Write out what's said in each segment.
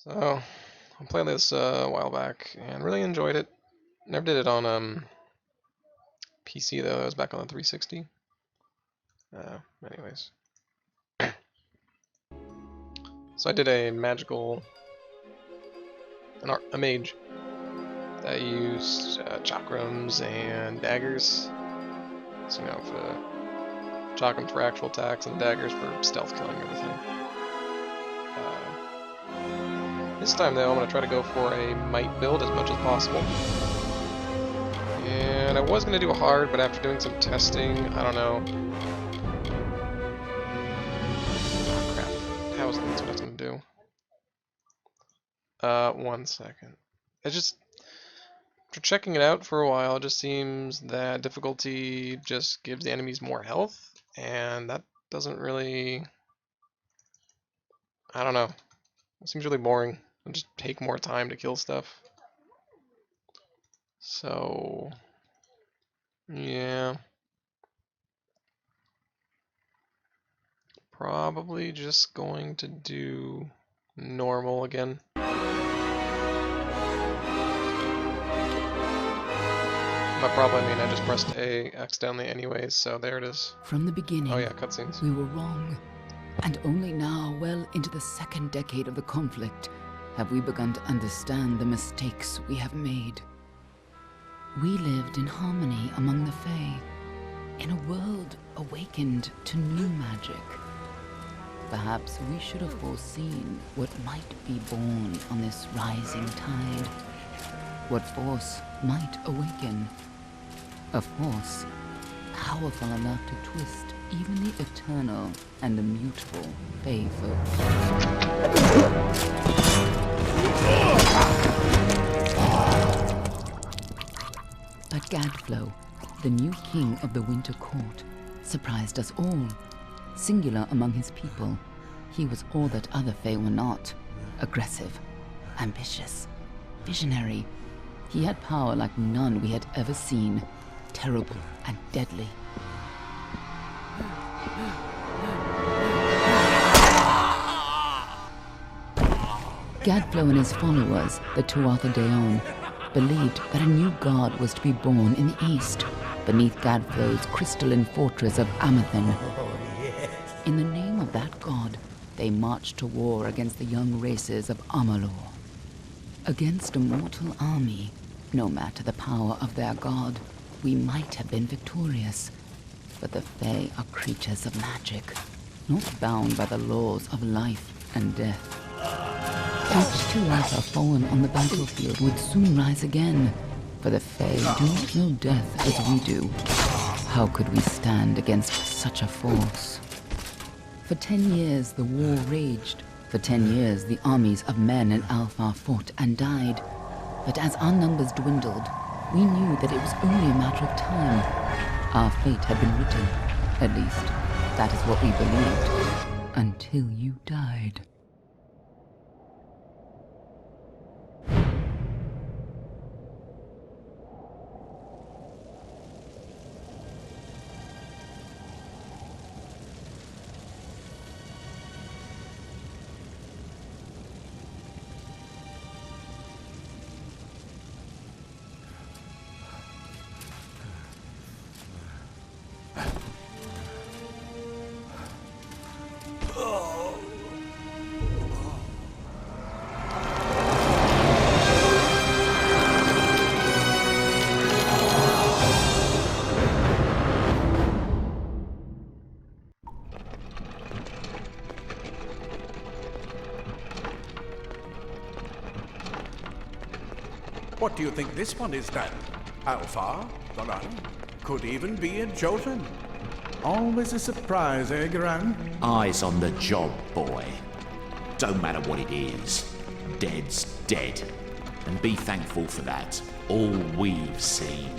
So, I played this a while back and really enjoyed it. Never did it on PC though. It was back on the 360. Anyways, so I did a a mage that used chakrams and daggers. So for chakrams for actual attacks and daggers for stealth killing and everything. This time though, I'm gonna try to go for a might build as much as possible. And I was going to do a hard, but after doing some testing, I don't know. Oh, crap. That's what I was going to do. 1 second. It's just, after checking it out for a while, it just seems that difficulty just gives the enemies more health, and that doesn't really... I don't know. It seems really boring. It'll just take more time to kill stuff. So... yeah. Probably just going to do normal again. By probably I mean I just pressed A accidentally anyways, so there it is. From the beginning, oh yeah, cutscenes. We were wrong. And only now, well into the second decade of the conflict, have we begun to understand the mistakes we have made. We lived in harmony among the Fae, in a world awakened to new magic. Perhaps we should have foreseen what might be born on this rising tide. What force might awaken. A force powerful enough to twist even the eternal and immutable Fae folk. But Gadflow, the new king of the Winter Court, surprised us all. Singular among his people, he was all that other Fae were not. Aggressive, ambitious, visionary. He had power like none we had ever seen, terrible and deadly. Gadflow and his followers, the Tuatha Deon, believed that a new god was to be born in the east, beneath Gadflow's crystalline fortress of Amathen. In the name of that god, they marched to war against the young races of Amalur. Against a mortal army, no matter the power of their god, we might have been victorious. But the Fae are creatures of magic, not bound by the laws of life and death. Each Tuatha fallen on the battlefield would soon rise again, for the Fae do not know death as we do. How could we stand against such a force? For 10 years the war raged. For 10 years the armies of Men and Alpha fought and died. But as our numbers dwindled, we knew that it was only a matter of time. Our fate had been written. At least, that is what we believed. Until you died. What do you think this one is then? Alpha? Garan? Could even be a Jotun. Always a surprise, eh, Garan? Eyes on the job, boy. Don't matter what it is. Dead's dead. And be thankful for that. All we've seen.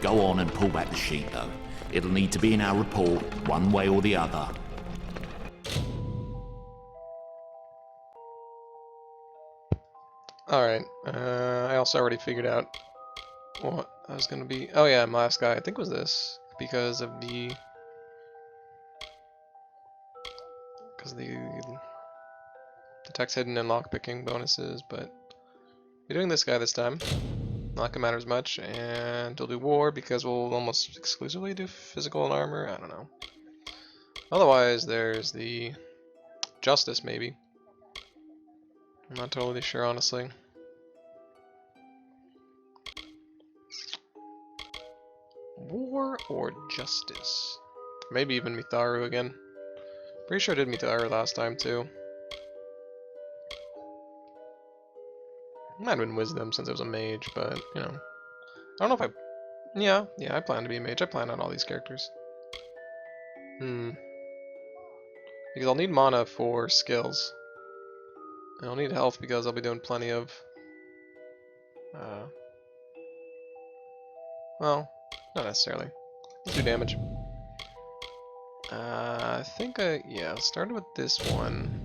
Go on and pull back the sheet, though. It'll need to be in our report, one way or the other. Alright, I also already figured out what I was gonna be. Oh yeah, my last guy, I think was this, because of the Detects hidden and lockpicking bonuses, but we're doing this guy this time. Not gonna matter as much, and we'll do war because we'll almost exclusively do physical and armor. I don't know. Otherwise, there's the justice, maybe. I'm not totally sure, honestly. War or justice? Maybe even Mitharu again. Pretty sure I did Mitharu last time too. Might have been wisdom since it was a mage, but you know. I don't know if I. Yeah, I plan to be a mage. I plan on all these characters. Because I'll need mana for skills. And I'll need health because I'll be doing plenty of. Well, not necessarily. Let's do damage. I think yeah, started with this one.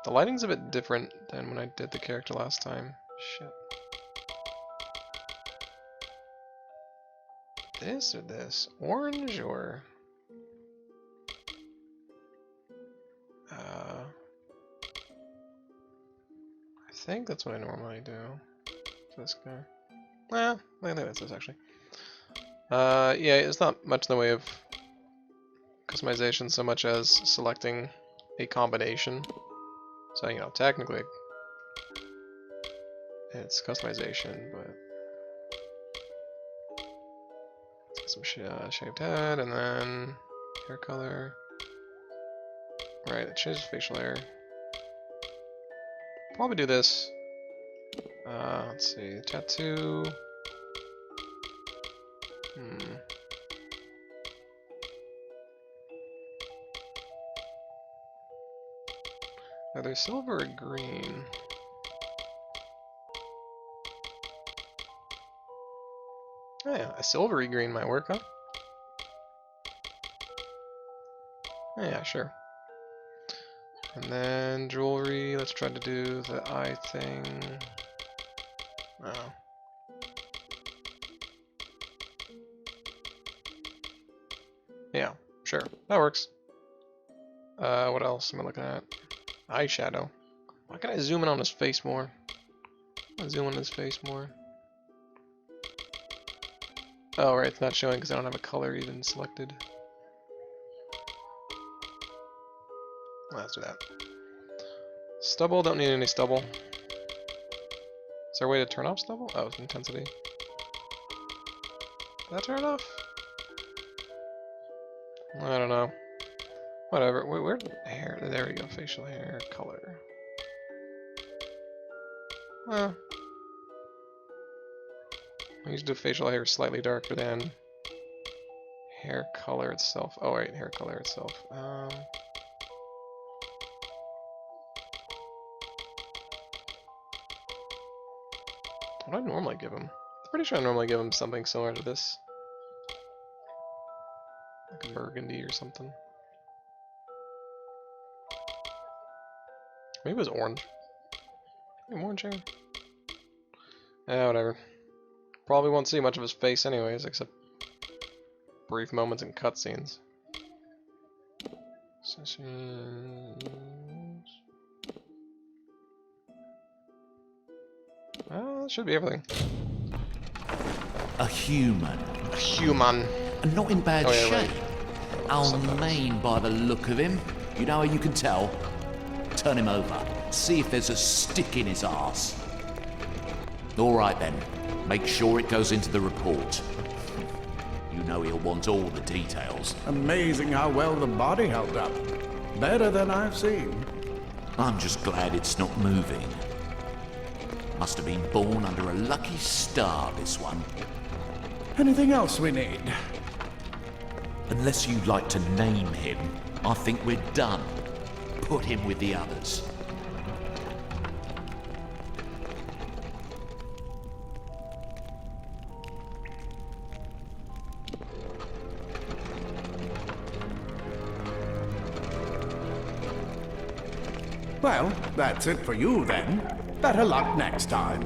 The lighting's a bit different than when I did the character last time. Shit. This or this? Orange or... I think that's what I normally do. This guy. Well, I think that's this actually. Yeah, it's not much in the way of customization so much as selecting a combination. So, you know, technically it's customization, but let's get some shaved head and then hair color. Right, it changes facial hair. Probably do this. Let's see, tattoo. Either silver or green. Oh yeah, a silvery green might work, huh? Oh, yeah, sure. And then jewelry, let's try to do the eye thing. Oh. Yeah, sure, that works. What else am I looking at? Eyeshadow. Why can't I zoom in on his face more? I'll zoom in on his face more. Oh, right, it's not showing because I don't have a color even selected. Let's do that. Stubble, don't need any stubble. Is there a way to turn off stubble? Oh, it's intensity. Did that turn it off? I don't know. Whatever. Where hair? There we go. Facial hair color. I used to do facial hair slightly darker than hair color itself. Oh wait, hair color itself. What do I normally give him? I'm pretty sure I normally give him something similar to this. Like a burgundy or something. Maybe it was orange. Maybe orange hair. Yeah, whatever. Probably won't see much of his face anyways, except brief moments in cutscenes. That should be everything. A human. A human. And not in bad shape. Right. Almain by the look of him. You know how you can tell? Turn him over. See if there's a stick in his arse. Alright then. Make sure it goes into the report. You know he'll want all the details. Amazing how well the body held up. Better than I've seen. I'm just glad it's not moving. Must have been born under a lucky star, this one. Anything else we need? Unless you'd like to name him, I think we're done. Put him with the others. Well, that's it for you then. Better luck next time.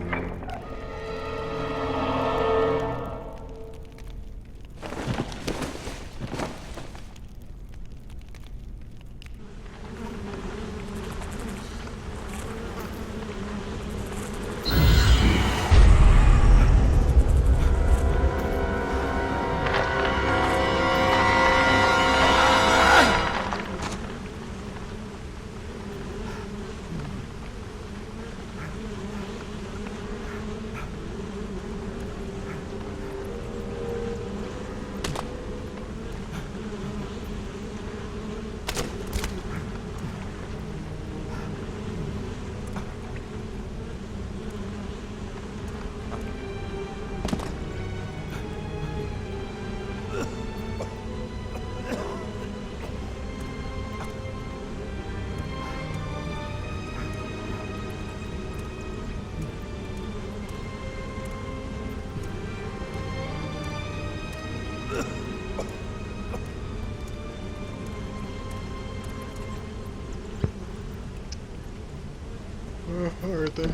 Alright then.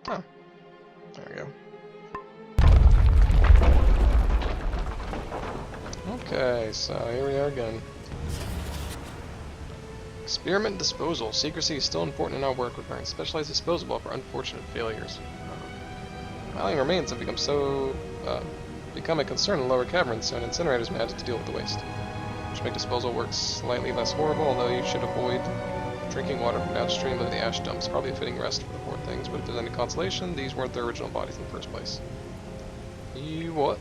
Oh. There we go. Okay, so here we are again. Experiment disposal. Secrecy is still important in our work, requiring specialized disposal for unfortunate failures. Piling remains have become a concern in lower caverns, so an incinerator is managed to deal with the waste. Which make disposal work slightly less horrible, although you should avoid drinking water from downstream of the ash dumps. Probably a fitting rest for the poor things, but if there's any consolation, these weren't their original bodies in the first place. You what?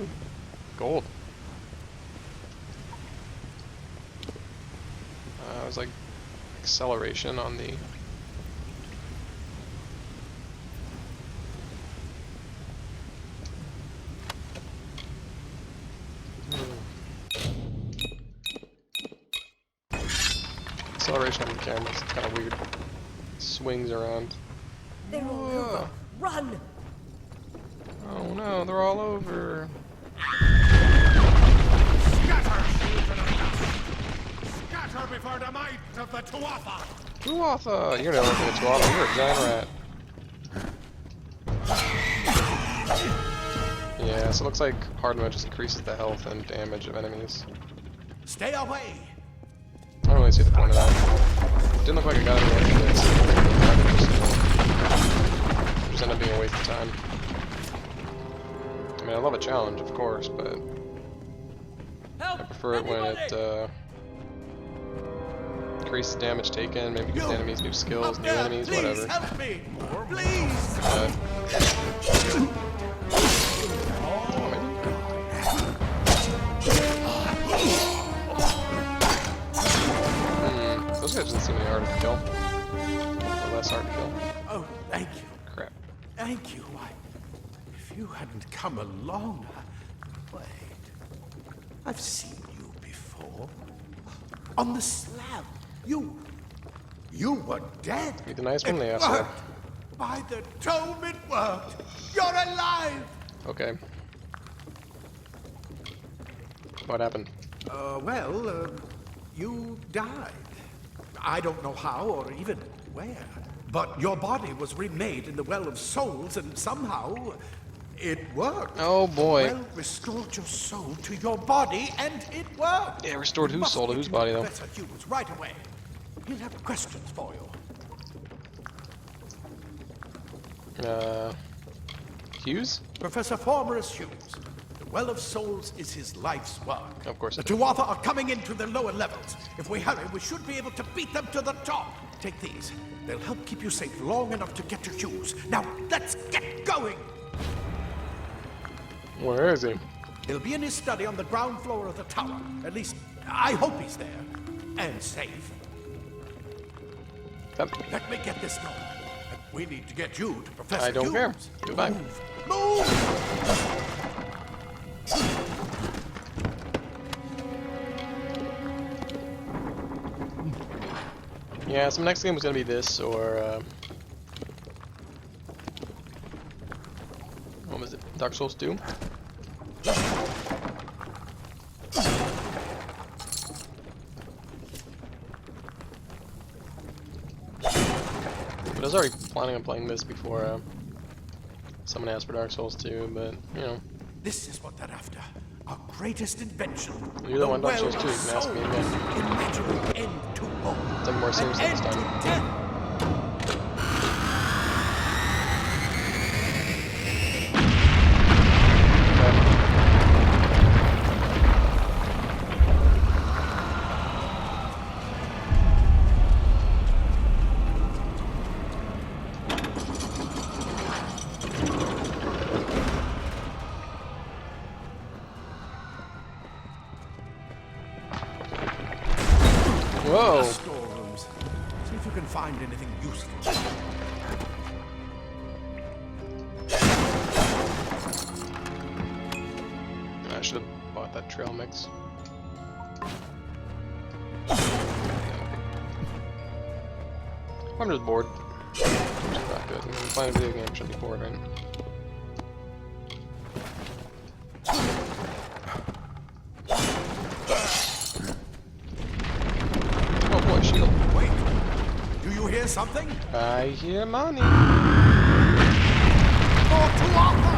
Ooh, gold. It was like acceleration on the... Acceleration on the camera is kind of weird. Swings around. They're all over. Run! Oh no, they're all over. Scatter, children of dust! Scatter before the might of the Tuatha! Tuatha! You're never looking at Tuatha, you're a giant rat. Yeah, so it looks like hard mode just increases the health and damage of enemies. Stay away! I don't really see the point of that. Didn't look like I got any extra hits. Just ended up being a waste of time. I mean, I love a challenge, of course, but I prefer it when it increases damage taken, maybe gives the enemies new skills, new enemies, whatever. Please help me! Please! Those guys didn't seem any harder to kill. Or less hard to kill. Oh, thank you. Crap. Thank you. If you hadn't come along, wait. I've seen you before. On the slab. You were dead. Be the nice one, It the asshole. worked. By the tome, it worked. You're alive. Okay. What happened? You died. I don't know how or even where. But your body was remade in the Well of Souls, and somehow it worked. Oh boy. The well restored your soul to your body, and it worked. Yeah, restored whose Must soul to get whose you body, though? Professor Hughes right away. He'll have questions for you. Hughes? Professor Formerus Hughes. The Well of Souls is his life's work. Of course The it is. Tuatha are coming into the lower levels. If we hurry, we should be able to beat them to the top. Take these. They'll help keep you safe long enough to get to Hughes. Now, let's get going! Where is he? He'll be in his study on the ground floor of the tower. At least, I hope he's there. And safe. Let me get this going. We need to get you to Professor I don't Hughes. care. Goodbye. Move! Yeah, so my next game was gonna be this, or what was it? Dark Souls 2? But I was already planning on playing this before someone asked for Dark Souls 2, but, you know. This is what they're after. Our greatest invention. You're the one Dark Souls 2, you can ask me again. Imagine an end to hope. Take it more seriously An this end time. to death. Whoa! Storerooms. See if you can find anything useful. I should have bought that trail mix. I'm just bored. good. I mean, playing a video game shouldn't be bored, right? Oh boy, shield. Wait! Do you hear something? I hear money. For Tuatha!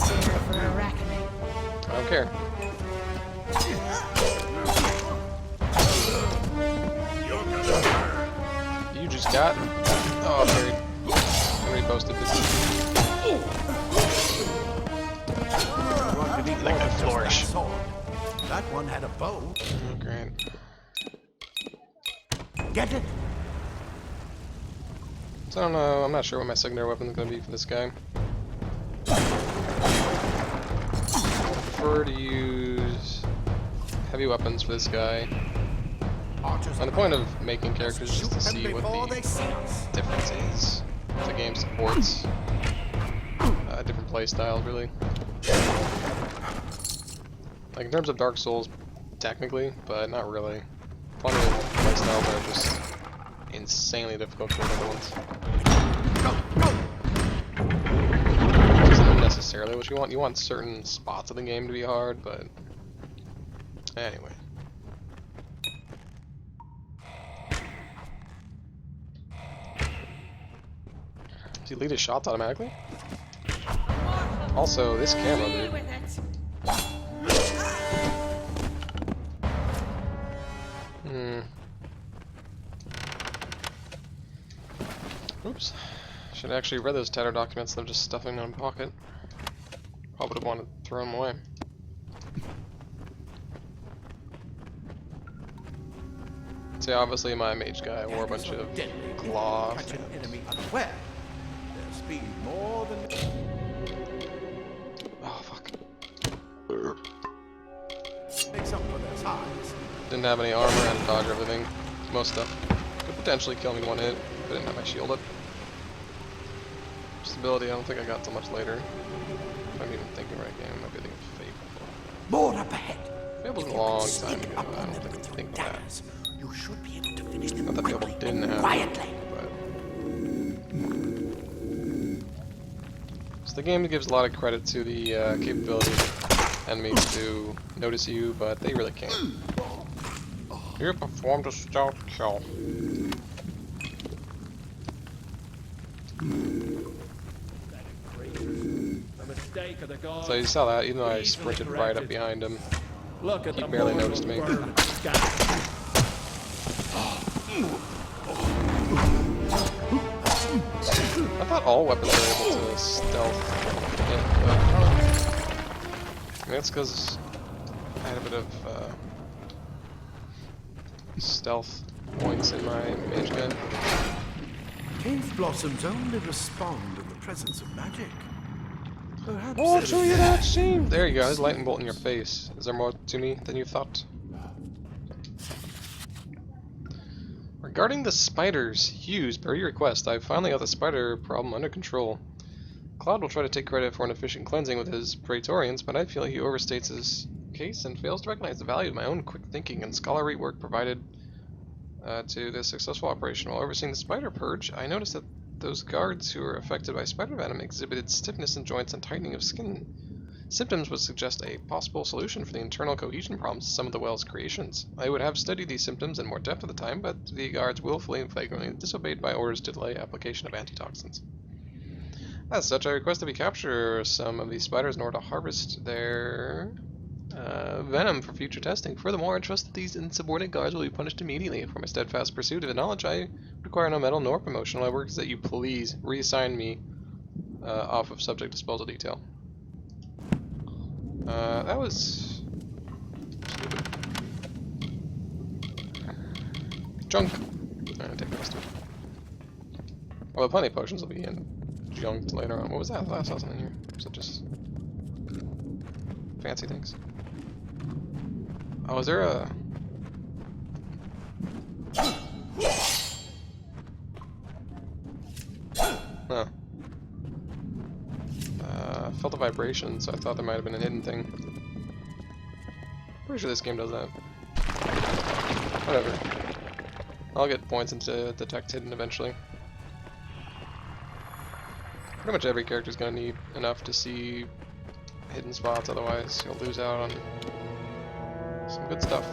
Here for a reckoning. I don't care. You just got. Oh, buried. I reposted this. Like a flourish. That one had a bow. Oh, great. Get it? So I don't know. I'm not sure what my secondary weapon is going to be for this guy. I prefer to use heavy weapons for this guy. And the point of making characters is just to see what the difference is. The game supports different playstyles, really. Like in terms of Dark Souls, technically, but not really. Plenty of playstyles that are just insanely difficult for other ones. Which isn't necessarily what you want. You want certain spots of the game to be hard, but anyway. Does he lead his shots automatically? Also, this camera, dude. Oops. Should have actually read those tattered documents instead of just stuffing them in my pocket. Probably would have wanted to throw them away. See, obviously my mage guy wore a bunch of claw. Catch an enemy unaware. Their speed more than. Oh fuck. Makes up for their size. Didn't have any armor and dodge everything. Most stuff could potentially kill me in one hit, but I didn't have my shield up. Stability, I don't think I got till much later. If I'm even thinking right game, I might be thinking Fable. More up ahead. Fable's a long time ago, I don't think that. You should be able to finish them Not that Fable quickly, didn't have quietly. it, but... So the game gives a lot of credit to the capability of enemies to notice you, but they really can't. You performed a stealth kill. So you saw that, even though I sprinted right up behind him, he barely noticed me. I thought all weapons were able to stealth hit, but I mean, that's because I had a bit of stealth points in my mage gun. Cave blossoms only respond in the presence of magic. Perhaps Oh, there show is- you that scene! There you go, there's lightning bolt in your face. Is there more to me than you thought? Regarding the spiders, Hughes, per your request, I've finally got the spider problem under control. Cloud will try to take credit for an efficient cleansing with his Praetorians, but I feel he overstates his case and fails to recognize the value of my own quick thinking and scholarly work provided to this successful operation. While overseeing the spider purge, I noticed that those guards who were affected by spider venom exhibited stiffness in joints and tightening of skin. Symptoms would suggest a possible solution for the internal cohesion problems of some of the well's creations. I would have studied these symptoms in more depth at the time, but the guards willfully and flagrantly disobeyed my orders to delay application of antitoxins. As such, I requested we capture some of these spiders in order to harvest their venom for future testing. Furthermore, I trust that these insubordinate guards will be punished immediately. For my steadfast pursuit of the knowledge, I require no medal nor promotion. All I work is that you please reassign me off of subject disposal detail. That was stupid. Junk. I'm gonna take the rest of it. Well, plenty of potions will be in junked later on. What was that? I saw something here. Was it just fancy things? Oh, is there a... Huh. Felt a vibration, so I thought there might have been a hidden thing. Pretty sure this game does that. Whatever. I'll get points into detect hidden eventually. Pretty much every character's gonna need enough to see hidden spots, otherwise you'll lose out on some good stuff.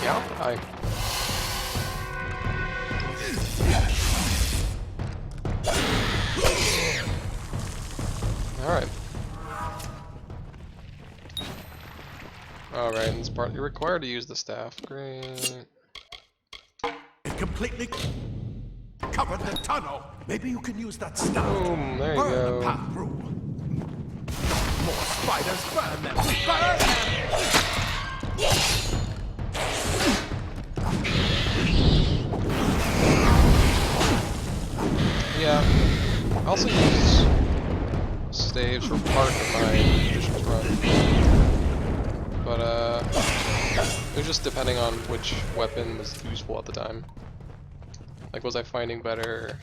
Yeah, hi. Alright. Alright, in this part you're required to use the staff. Great. It completely covered the tunnel. Maybe you can use that staff. Boom, there you Burn go. the path through. More spiders, burn them! Burn them! Yeah. I also use staves for part of my magician's run. But it was just depending on which weapon was useful at the time. Like, was I finding better?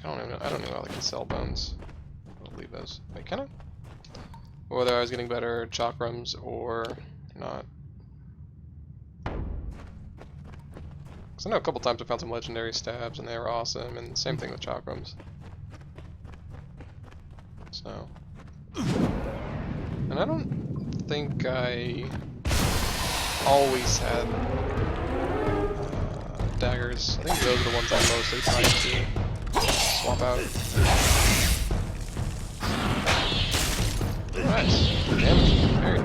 I don't know how I can sell bones. I'll leave those. Wait, can I? Or whether I was getting better chakrams or not. Because I know a couple times I found some legendary stabs and they were awesome, and same thing with chakrams. So. And I don't think I always had daggers. I think those are the ones I mostly tried to swap out. Nice. Damage. Very.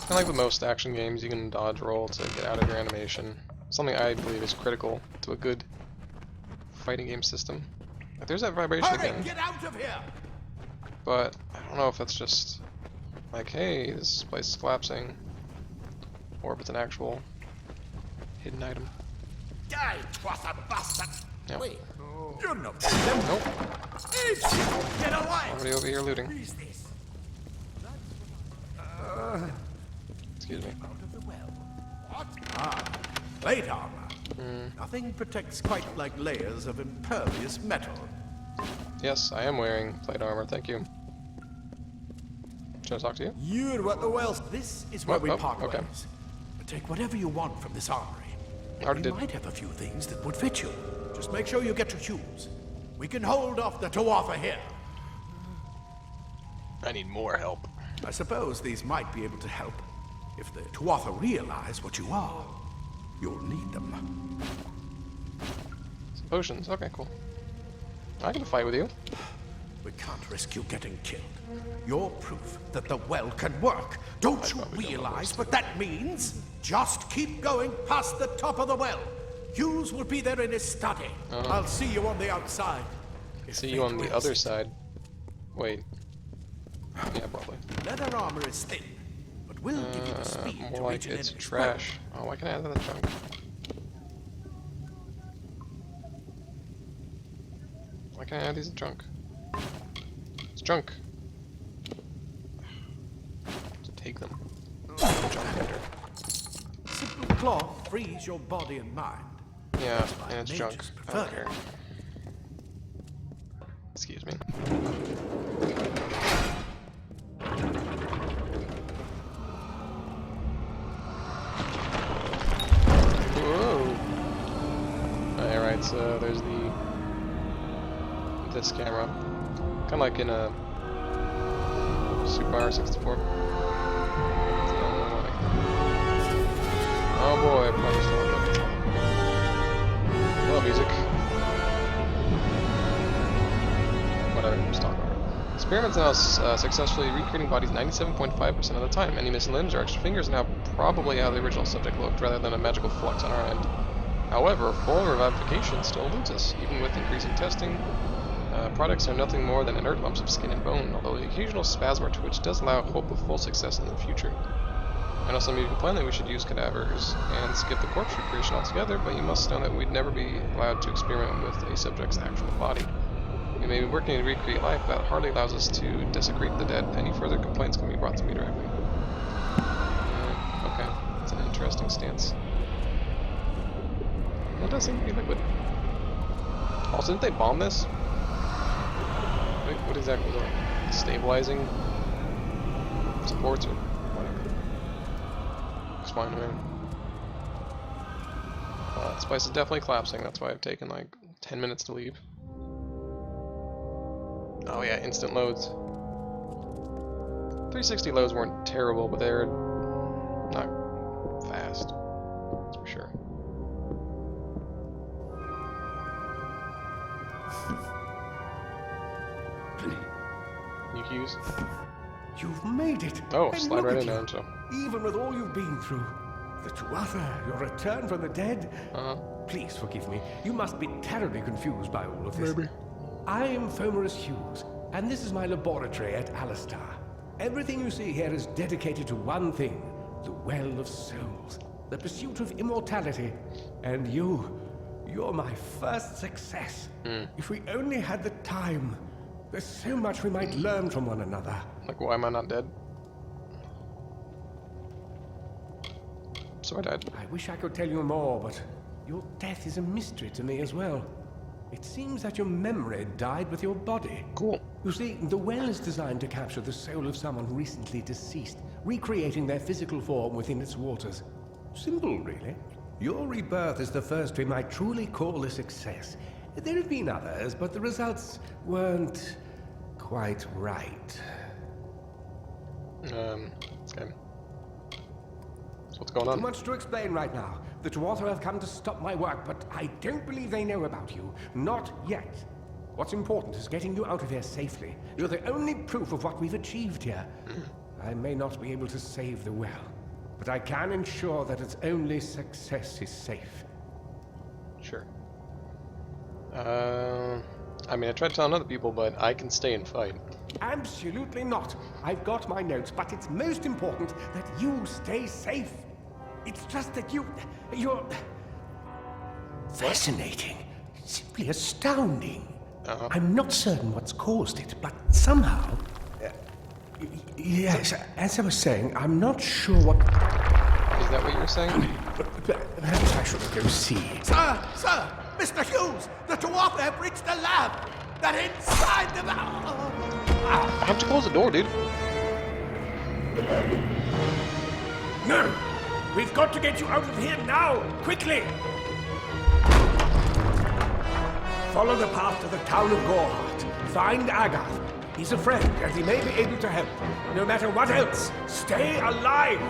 Kind of like with most action games, you can dodge roll to get out of your animation. Something I believe is critical to a good fighting game system. Like, there's that vibration Hurry, again. get out of here! But I don't know if that's just like, hey, this place is collapsing, or if it's an actual hidden item. Die, twas a bastard! Yep. Wait, you're not. Nope. Get away! Already over here looting. What is this? Excuse me. Out of the well. What? Ah, plate armor. Nothing protects quite like layers of impervious metal. Yes, I am wearing plate armor. Thank you. Should I talk to you? You're what the well's. This is where we part okay. ways. Take whatever you want from this armory. Already We did. might have a few things that would fit you. Just make sure you get your shoes. We can hold off the Tuatha here. I need more help. I suppose these might be able to help. If the Tuatha realize what you are, you'll need them. Some potions. Okay, cool. I can fight with you. We can't risk you getting killed. You're proof that the well can work. Don't you probably don't know realize what that means? Just keep going past the top of the well. Hughes will be there in his study. I'll see you on the outside. If See you on fate the wills other it. side. Wait. Yeah, probably. Leather armor is thin, but we'll give you the speed to More reach like an it's enemy's trash. Oh, why can I add that junk? Why can't I add these in junk? It's junk. To take them. Junk later. weapon. Simple cloth frees your body and mind. Yeah, why and it's mages junk. I prefer don't care. Excuse me. Whoa! Alright, so there's this camera. Kinda like in a Super Mario 64. Oh boy, probably still love it. Hello, music. Whatever, just talk over it. Experiments now successfully recreating bodies 97.5% of the time. Any missing limbs or extra fingers are now probably how the original subject looked, rather than a magical flux on our end. However, full revivification still eludes us, even with increasing testing. Products are nothing more than inert lumps of skin and bone, although the occasional spasm or twitch does allow hope of full success in the future. I know some of you complain that we should use cadavers and skip the corpse recreation altogether, but you must know that we'd never be allowed to experiment with a subject's actual body. We may be working to recreate life, but that hardly allows us to desecrate the dead. Any further complaints can be brought to me directly. Okay, that's an interesting stance. That does seem to be liquid. Also, didn't they bomb this? What exactly was it? Like stabilizing supports or whatever? It's fine to me. This place is definitely collapsing. That's why I've taken like 10 minutes to leave. Oh yeah, instant loads. 360 loads weren't terrible, but they're not fast. That's for sure. New cues. You've made it. Oh, And slide look right at in you. now, so. Even with all you've been through. The Tuatha, your return from the dead. Please forgive me. You must be terribly confused by all of this. Maybe. I am Fomerus Hughes, and this is my laboratory at Alistar. Everything you see here is dedicated to one thing, the Well of Souls, the pursuit of immortality. And you're my first success. If we only had the time, there's so much we might learn from one another. Like, why am I not dead? So I died. I wish I could tell you more, but your death is a mystery to me as well. It seems that your memory died with your body. Cool. You see, the well is designed to capture the soul of someone recently deceased, recreating their physical form within its waters. Simple, really. Your rebirth is the first we might truly call a success. There have been others, but the results weren't quite right. Okay. So what's going Too on? much to explain right now. The Tuatha have come to stop my work, but I don't believe they know about you. Not yet. What's important is getting you out of here safely. You're the only proof of what we've achieved here. I may not be able to save the well, but I can ensure that its only success is safe. Sure. I mean, I tried telling other people, but I can stay and fight. Absolutely not. I've got my notes, but it's most important that you stay safe. It's just that you're fascinating, simply astounding. I'm not certain what's caused it, but somehow, yes, as I was saying, I'm not sure what. Is that what you were saying? Perhaps I should go see. Sir, Mr. Hughes, the Tuatha have reached the lab. They're inside the lab. I have to close the door, dude. No! We've got to get you out of here now! Quickly! Follow the path to the town of Gorhart. Find Agath. He's a friend, and he may be able to help. No matter what else, stay alive!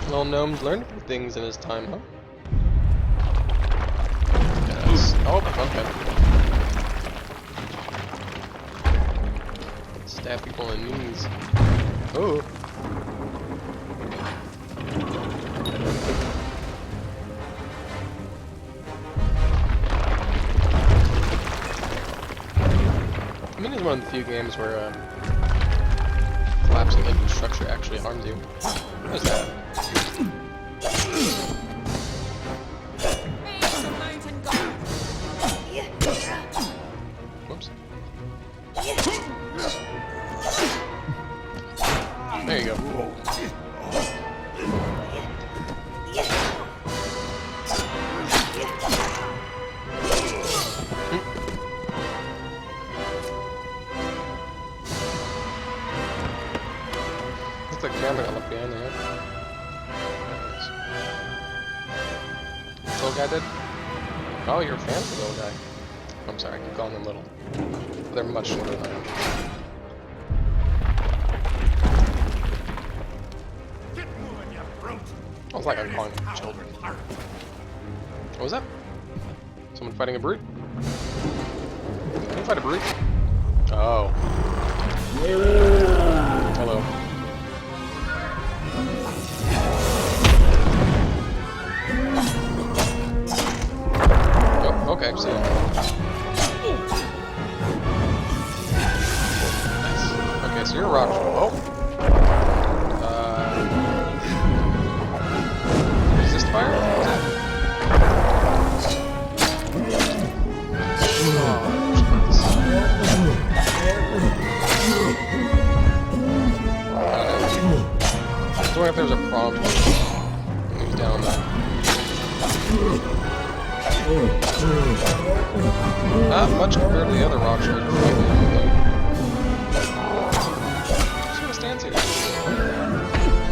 Little gnome's learned a few things in his time, huh? Yes. Oh, okay. Stab people in the knees. Oh. I mean, it's one of the few games where collapsing infrastructure actually harms you. What is that? Whoops. There you go. That's the camera I left behind there. Little guy did? Oh, you're a fan of the little guy. I'm sorry, I keep calling them little. They're much shorter than I am. Get moving, you brute! I was like I'm calling them children. What was that? Someone fighting a brute? Can you fight a brute? Oh. Hello. Oh, okay, so. Nice. Okay, so you're a rock. Oh. Resist fire? What was that? I was wondering if there was a prompt when he was down there. Not much compared to the other rock shoulders. Just gonna stand here.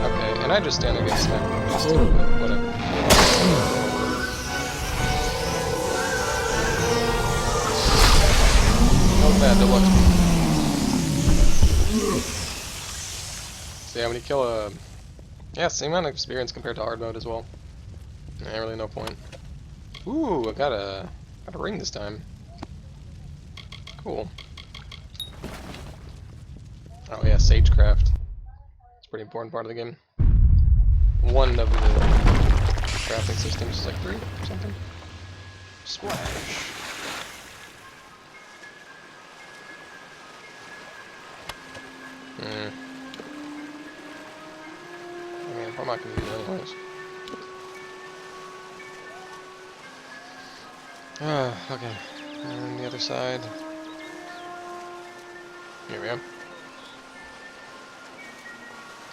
Okay, and I just stand against my these two, but whatever. Not bad, deluxe. So yeah, when you kill a... Yeah, same amount of experience compared to hard mode as well. Yeah, really no point. Ooh, I got a ring this time. Cool. Oh yeah, sagecraft. It's a pretty important part of the game. One of the crafting systems is like 3 or something. Splash. I mean, I'm not gonna use it anyways. Okay. And the other side. Here we go.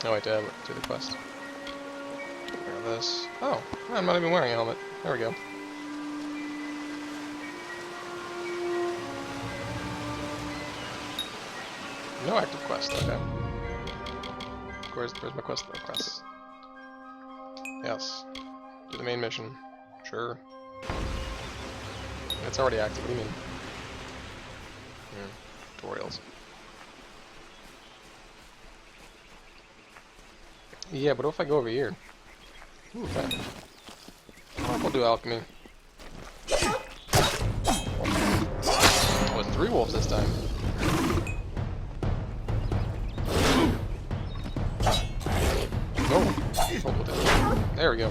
Oh wait, do the quest. Wear this. Oh, I'm not even wearing a helmet. There we go. No active quest, okay. Where's my quest? No quest. Yes. Do the main mission. Sure. It's already active, what do you mean? Tutorials. Yeah, but what if I go over here? Ooh, okay. We'll do alchemy. Oh, it's 3 wolves this time. No! Oh, there we go.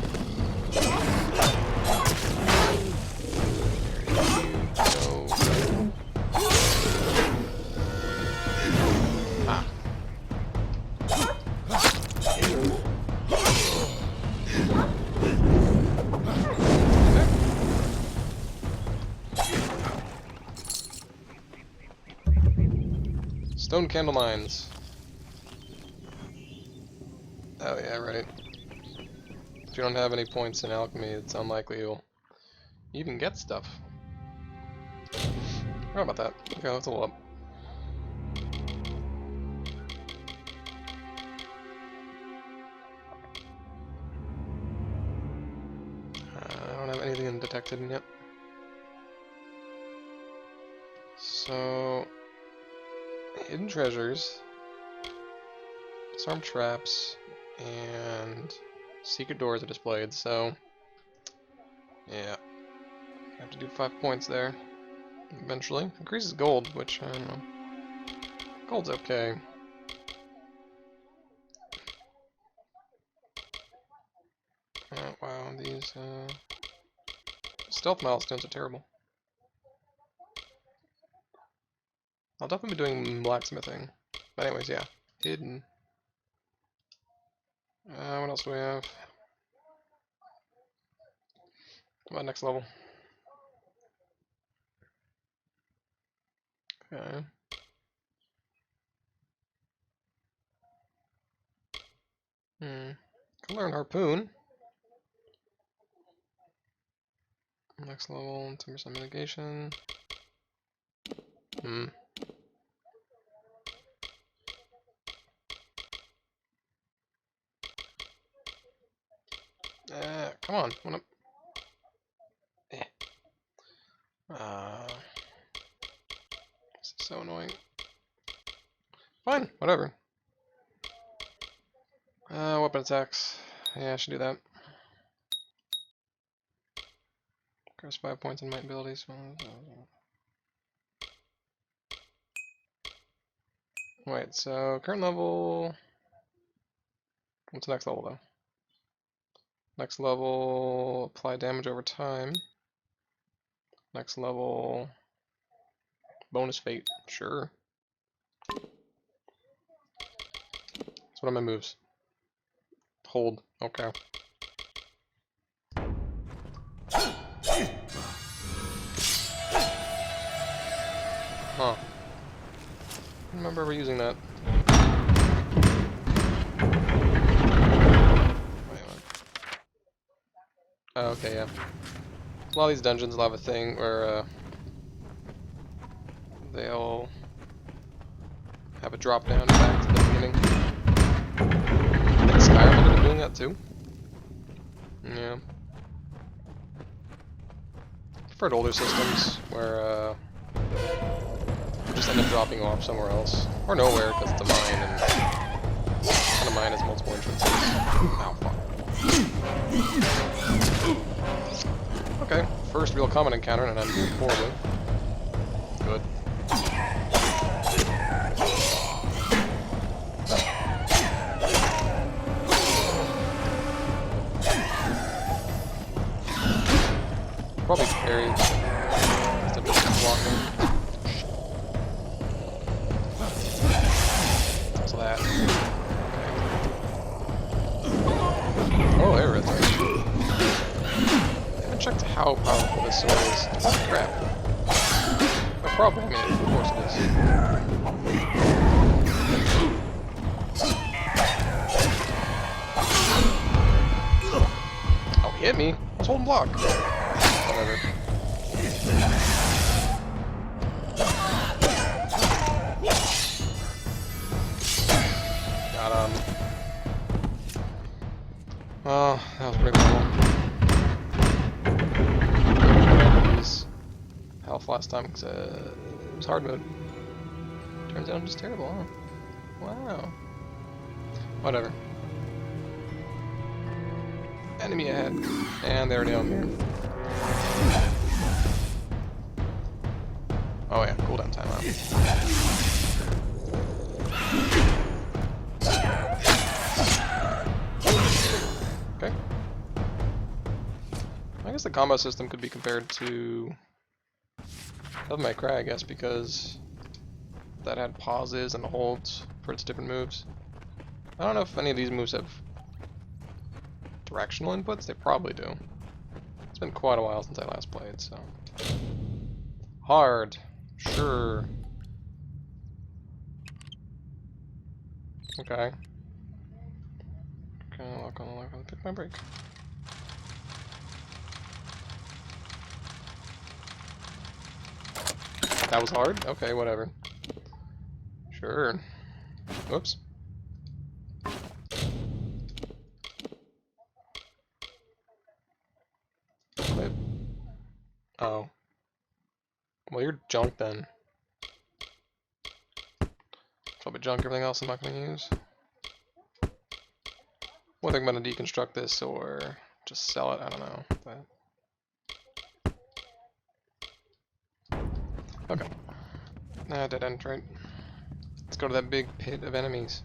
Stone candle mines. Oh yeah, right. If you don't have any points in alchemy, it's unlikely you'll even get stuff. How about that? Okay, let's level up. I don't have anything undetected yet. So... hidden treasures, disarm traps, and secret doors are displayed, so yeah. I have to do 5 points there. Eventually. Increases gold, which I don't know. Gold's okay. Oh wow, these stealth milestones are terrible. I'll definitely be doing blacksmithing. But anyways, yeah. Hidden. What else do we have? What about next level? Okay. Can learn harpoon. Next level, 10% mitigation. Come on, what up? This is so annoying. Fine, whatever. Weapon attacks. Yeah, I should do that. Increase 5 points in might abilities. Wait, so current level. What's the next level though? Next level, apply damage over time. Next level, bonus fate. Sure. So what are my moves? Hold. Okay. Huh. I don't remember ever using that. Wait, what? Oh, okay, yeah. A lot of these dungeons will have a thing where they'll have a drop down back to the beginning. I think Skyrim ended up doing that too. Yeah. Preferred older systems where you just end up dropping off somewhere else. Or nowhere, because it's a mine, and a mine has multiple entrances. Ow, fuck. Okay, first real combat encounter, and I'm doing horribly. Good. Probably parry. Instead of just walking. So that. Oh, there it is. I haven't checked how powerful this sword is. Oh, crap. No problem, I mean, of course it is. Oh, he hit me. I was holding block. Whatever. Got him. Oh, that was pretty cool. Health last time because it was hard mode. Turns out I'm just terrible, huh? Wow. Whatever. Enemy ahead. And they're down here. Oh yeah, cooldown timeout. Okay. I guess the combo system could be compared to Devil May Cry, I guess, because that had pauses and holds for its different moves. I don't know if any of these moves have directional inputs. They probably do. It's been quite a while since I last played, so. Hard. Sure. Okay. Okay, lock on, pick my break. That was hard? Okay, whatever. Sure. Whoops. Wait. Oh. Well, you're junk then. Probably junk everything else I'm not going to use. Whether I'm going to deconstruct this or just sell it, I don't know. But... okay. Nah, dead end, right? Let's go to that big pit of enemies.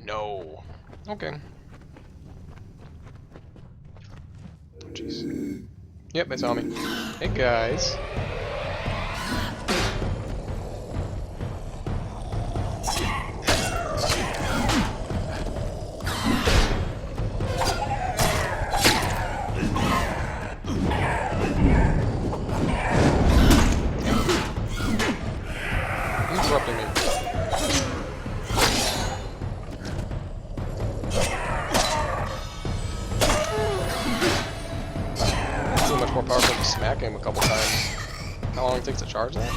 No. Okay. Jeez. Yep, they saw me. Hey guys. Interrupting me. More powerful to smack him a couple times. How long it takes to charge that?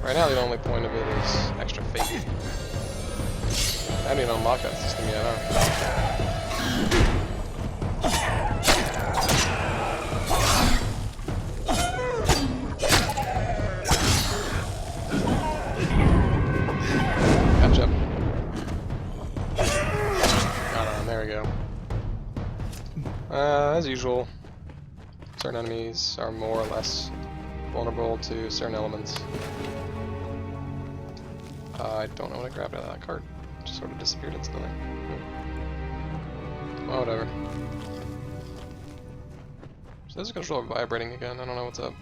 Right now the only point of it is extra fate. I haven't even unlocked that system yet, huh? Gotcha. Got on, there we go. As usual. Certain enemies are more or less vulnerable to certain elements. I don't know what I grabbed out of that cart. It just sort of disappeared instantly. Well, whatever. So this controller vibrating again. I don't know what's up.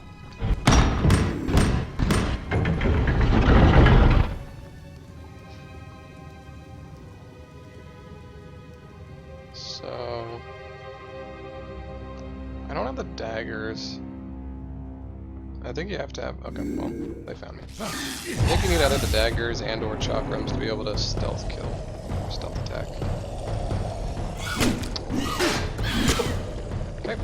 So... I don't have the daggers. I think you have to have... okay, well, they found me. I think you need either the daggers and or chakrams to be able to stealth kill. Stealth attack. Okay.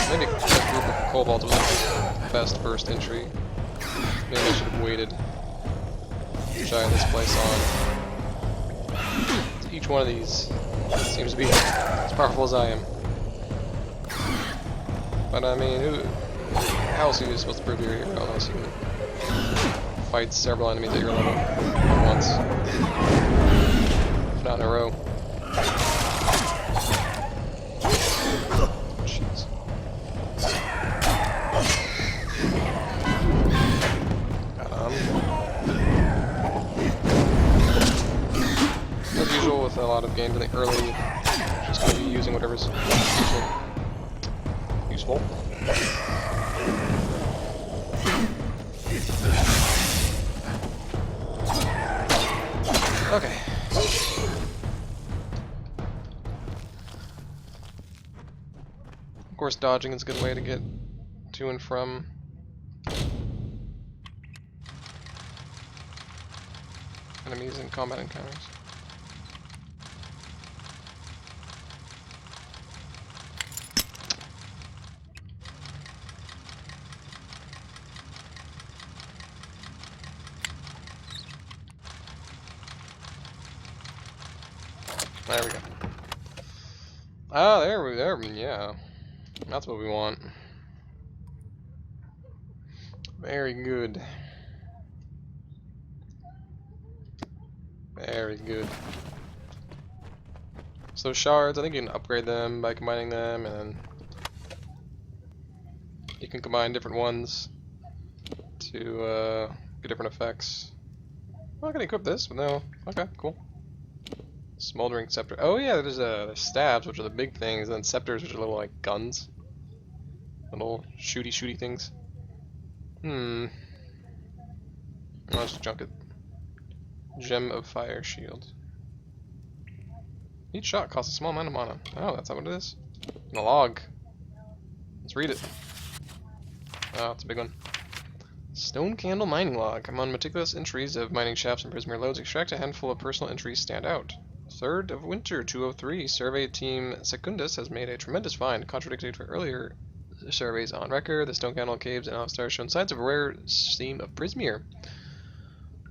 Maybe a group of kobolds was the best first entry. Maybe I should have waited to try this place on. Each one of these seems to be as powerful as I am. But I mean, how else are you supposed to prove you're a hero unless you can fight several enemies at your level at once? If not in a row. Jeez. As usual with a lot of games in the early, just going to be using whatever's useful. Okay. Of course, dodging is a good way to get to and from enemies in combat encounters. There we go. Ah, there, yeah. That's what we want. Very good. Very good. So shards, I think you can upgrade them by combining them, and then you can combine different ones to get different effects. Well, I can equip this, but no. Okay, cool. Smoldering scepter. Oh yeah, there's stabs, which are the big things, and then scepters, which are little like guns, little shooty things. I'll just junk it. Gem of Fire Shield. Each shot costs a small amount of mana. Oh, that's not what it is. And a log. Let's read it. Oh, it's a big one. Stone Candle Mining Log. Among meticulous entries of mining shafts and Prismere loads, extract a handful of personal entries stand out. 3rd of Winter 203, Survey Team Secundus has made a tremendous find, contradictory to earlier surveys on record. The Stone Candle Caves and Alistar shown signs of a rare seam of Prismere.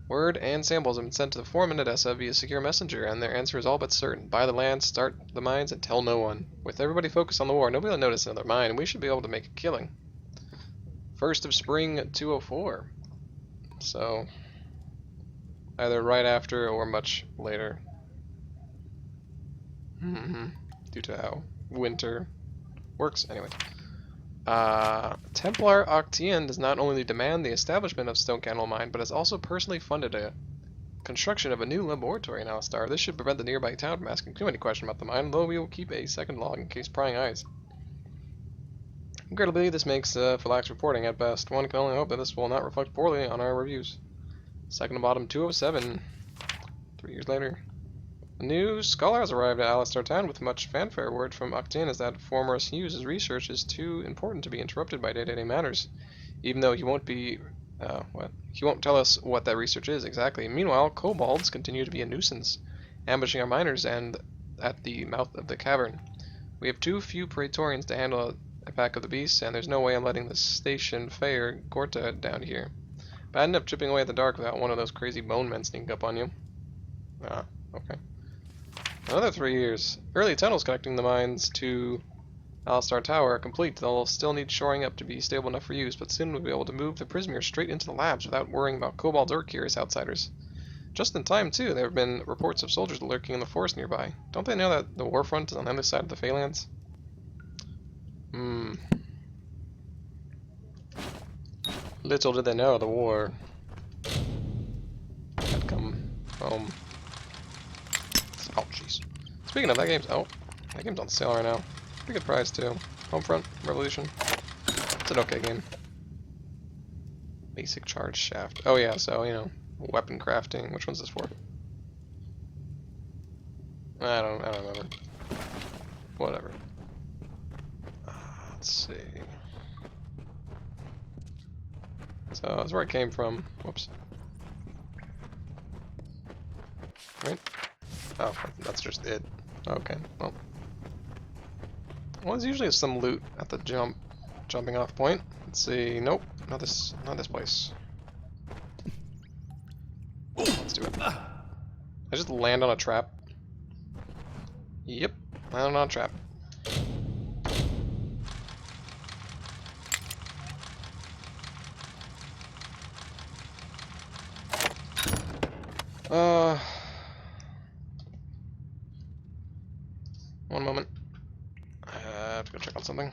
Word and samples have been sent to the foreman at Edessa via secure messenger, and their answer is all but certain. Buy the land, start the mines, and tell no one. With everybody focused on the war, nobody will notice another mine, and we should be able to make a killing. 1st of Spring 204. So, either right after or much later. Due to how winter works. Anyway. Templar Octian does not only demand the establishment of Stone Candle Mine, but has also personally funded a construction of a new laboratory in Alistar. This should prevent the nearby town from asking too many questions about the mine, though we will keep a second log in case prying eyes. Incredibly, this makes for lax reporting at best. One can only hope that this will not reflect poorly on our reviews. Second to bottom 207. 3 years later. A new scholar has arrived at Alistar Town with much fanfare. Word from Octane is that Formorous Hughes' research is too important to be interrupted by day-to-day matters, even though he won't be, he won't tell us what that research is exactly. Meanwhile, kobolds continue to be a nuisance, ambushing our miners and at the mouth of the cavern. We have too few Praetorians to handle a pack of the beasts, and there's no way I'm letting the station Fair Gorta down here. Bad enough chipping away at the dark without one of those crazy bone men sneaking up on you. Ah, okay. Another 3 years. Early tunnels connecting the mines to Alistar Tower are complete. They'll still need shoring up to be stable enough for use, but soon we'll be able to move the Prismere straight into the labs without worrying about kobolds or curious outsiders. Just in time, too. There have been reports of soldiers lurking in the forest nearby. Don't they know that the war front is on the other side of the Phalanx? Little did they know the war had come home. Oh, jeez. Speaking of, that game's on sale right now. Pretty good price, too. Homefront Revolution. It's an okay game. Basic charge shaft. Oh yeah, so, you know, weapon crafting. Which one's this for? I don't remember. Whatever. Let's see. So, that's where I came from. Whoops. right? Oh, that's just it. Okay, well. Well, there's usually some loot at the jumping off point. Let's see. Nope, not this place. Let's do it. I just land on a trap. Yep, land on a trap. One moment. I have to go check on something.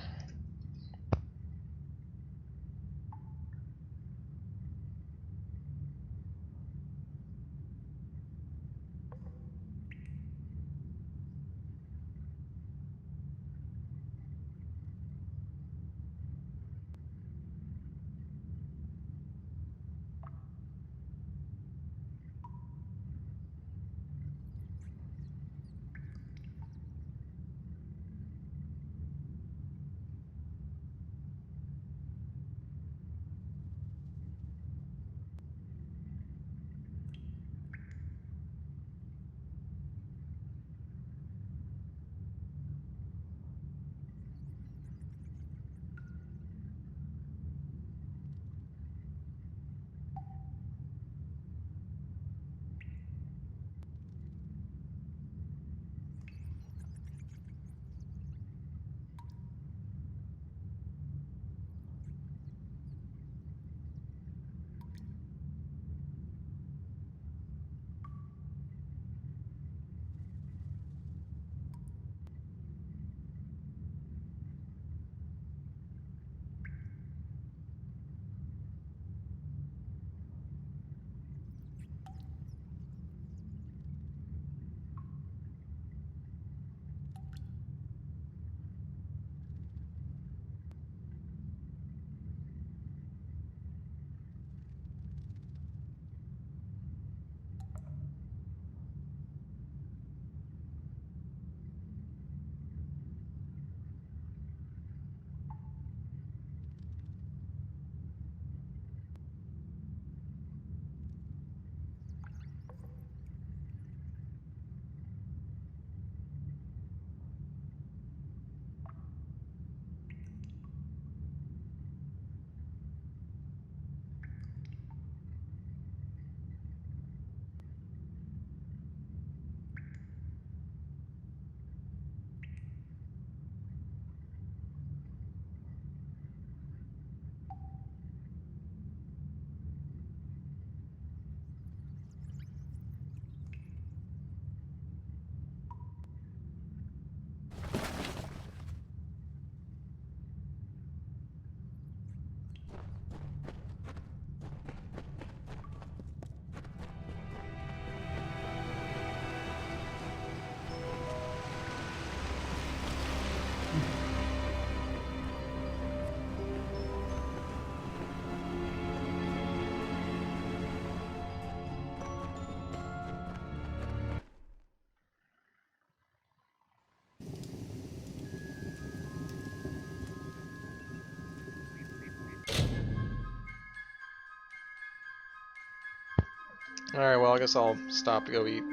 Alright, well, I guess I'll stop to go eat.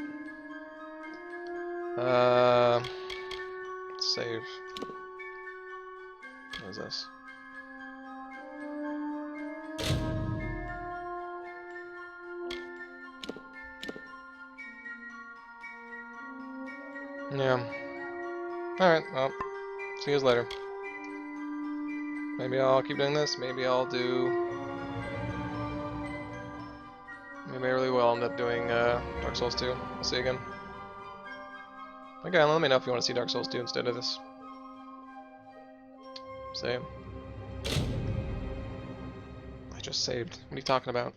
Save. What is this? Yeah. Alright, well, see you guys later. Maybe I'll keep doing this, maybe I'll do... Maybe I really will end up doing Dark Souls 2. We'll see you again. Okay, let me know if you want to see Dark Souls 2 instead of this. Save. I just saved. What are you talking about?